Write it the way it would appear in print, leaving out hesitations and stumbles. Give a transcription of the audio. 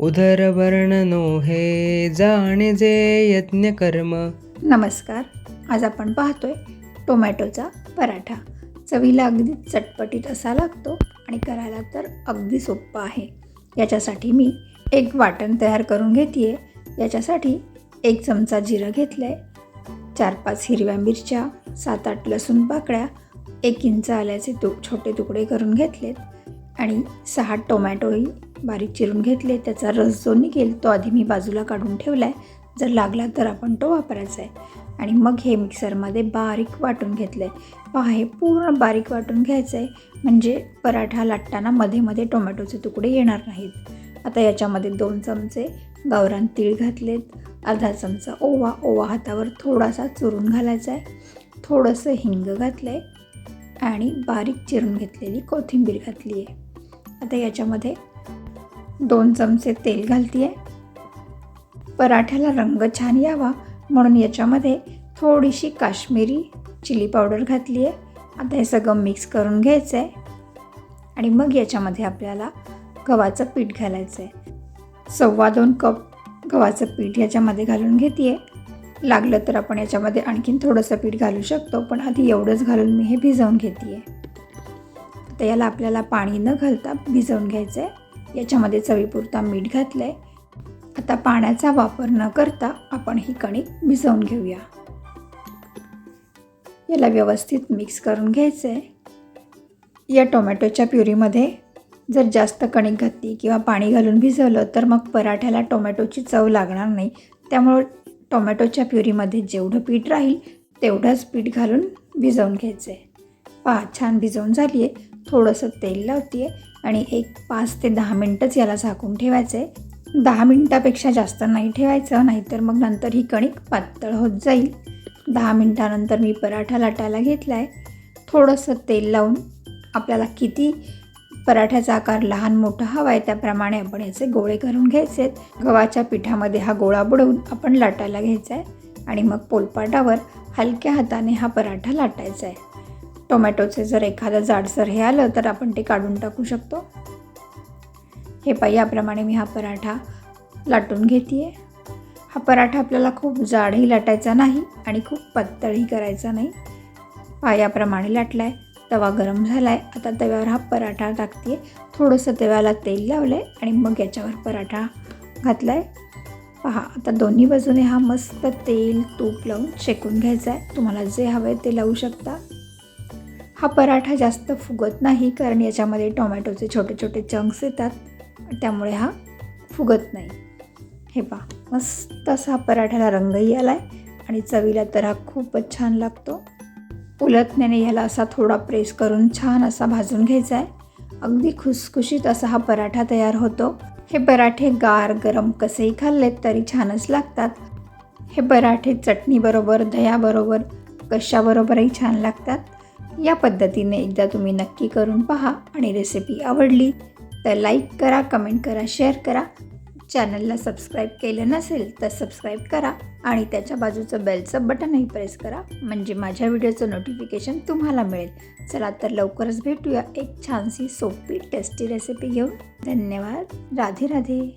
उदरवर्णनो हे जाणे जे यज्ञ कर्म. नमस्कार. आज आपण पाहतोय टोमॅटोचा पराठा. चवीला अगदी चटपटीत असा लागतो आणि करायला तर अगदी सोपं आहे. याच्यासाठी मी एक वाटण तयार करून घेते आहे. याच्यासाठी 1 चमचा जिरं घेतलं आहे, 4-5 हिरव्या मिरच्या, 7-8 लसूण पाकळ्या, 1 इंच आल्याचे छोटे तुकडे करून घेतलेत आणि 6 टोमॅटोही बारीक चिरून घेतले. त्याचा रस जो निघेल तो आधी मी बाजूला काढून ठेवला आहे. जर लागला तर आपण तो वापरायचा आहे. आणि मग हे मिक्सरमध्ये बारीक वाटून घेतलं आहे. पहा, हे पूर्ण बारीक वाटून घ्यायचं आहे म्हणजे पराठा लाटताना मध्ये मध्ये टोमॅटोचे तुकडे येणार नाहीत. आता याच्यामध्ये 2 चमचे गावरान तीळ घातलेत, अर्धा चमचा ओवा हातावर थोडासा चुरून घालायचा आहे, थोडंसं हिंग घातलं आहे आणि बारीक चिरून घेतलेली कोथिंबीर घातली आहे. आता याच्यामध्ये 2 चमचे तेल घालते आहे. पराठ्याला रंग छान यावा म्हणून याच्यामध्ये थोडीशी काश्मीरी चिली पावडर घातली आहे. आता हे सगळं मिक्स करून घ्यायचं आहे आणि मग याच्यामध्ये आपल्याला गव्हाचं पीठ घालायचं आहे. 2.25 कप गव्हाचं पीठ याच्यामध्ये घालून घेते आहे. लागलं तर आपण याच्यामध्ये आणखीन थोडंसं पीठ घालू शकतो, पण आधी एवढंच घालून मी हे भिजवून घेते आहे. तर याला आपल्याला पाणी न घालता भिजवून घ्यायचं आहे. याच्यामध्ये चवीपुरता मीठ घातलं आहे. आता पाण्याचा वापर न करता आपण ही कणिक भिजवून घेऊया. याला व्यवस्थित मिक्स करून घ्यायचं आहे. या टोमॅटोच्या प्युरीमध्ये जर जास्त कणिक घातली किंवा पाणी घालून भिजवलं तर मग पराठ्याला टोमॅटोची चव लागणार नाही. त्यामुळे टोमॅटोच्या प्युरीमध्ये जेवढं पीठ राहील तेवढंच पीठ घालून भिजवून घ्यायचं आहे. पहा, छान भिजवून झाली आहे. थोडंसं तेल लावते आहे आणि 5 ते 10 मिनटंच याला झाकून ठेवायचं आहे. 10 मिनटापेक्षा जास्त नाही ठेवायचं, नाहीतर मग नंतर ही कणिक पातळ होत जाईल. 10 मिनटानंतर मी पराठा लाटायला घेतला आहे. थोडंसं तेल लावून आपल्याला किती पराठ्याचा आकार लहान मोठा हवा आहे त्याप्रमाणे आपण याचे गोळे करून घ्यायचे आहेत. गव्हाच्या पिठामध्ये हा गोळा बुडवून आपण लाटायला घ्यायचा आहे आणि मग पोलपाटावर हलक्या हाताने हा पराठा लाटायचा आहे. टोमॅटोचे जर एखादं जाडसर हे आलं तर आपण ते काढून टाकू शकतो. हे पाहिजे याप्रमाणे मी हा पराठा लाटून घेते आहे. हा पराठा आपल्याला खूप जाडही लाटायचा नाही आणि खूप पातळही करायचा नाही. याप्रमाणे लाटला आहे. तवा गरम झाला आहे. आता तव्यावर हा पराठा टाकते आहे. थोडंसं तव्याला तेल लावलं आहे आणि मग याच्यावर पराठा घातला आहे. पहा, आता दोन्ही बाजूने हा मस्त तेल तूप लावून शेकून घ्यायचा आहे. तुम्हाला जे हवं आहे ते लावू शकता. हा पराठा जास्त फुगत नाही कारण याच्यामध्ये टोमॅटोचे छोटे छोटे चंक्स येतात, त्यामुळे हा फुगत नाही. हे पहा, मस्त असा पराठ्याला रंगही आला आहे आणि चवीला तर हा खूपच छान लागतो. उलटण्याने ह्याला असा थोडा प्रेस करून छान असा भाजून घ्यायचा आहे. अगदी खुसखुशीत असा हा पराठा तयार होतो. हे पराठे गार गरम कसेही खाल्लेत तरी छानच लागतात. हे पराठे चटणीबरोबर, दह्याबरोबर, कशाबरोबरही छान लागतात. या पद्धतीने एकदा तुम्ही नक्की करून पहा आणि रेसिपी आवडली तर लाईक करा, कमेंट करा, शेअर करा. चॅनलला सबस्क्राईब केलं नसेल तर सबस्क्राईब करा आणि त्याच्या बाजूचं बेलचं बटनही प्रेस करा म्हणजे माझ्या व्हिडिओचं नोटिफिकेशन तुम्हाला मिळेल. चला तर लवकरच भेटूया एक छानशी सोपी टेस्टी रेसिपी घेऊन. धन्यवाद. राधे राधे.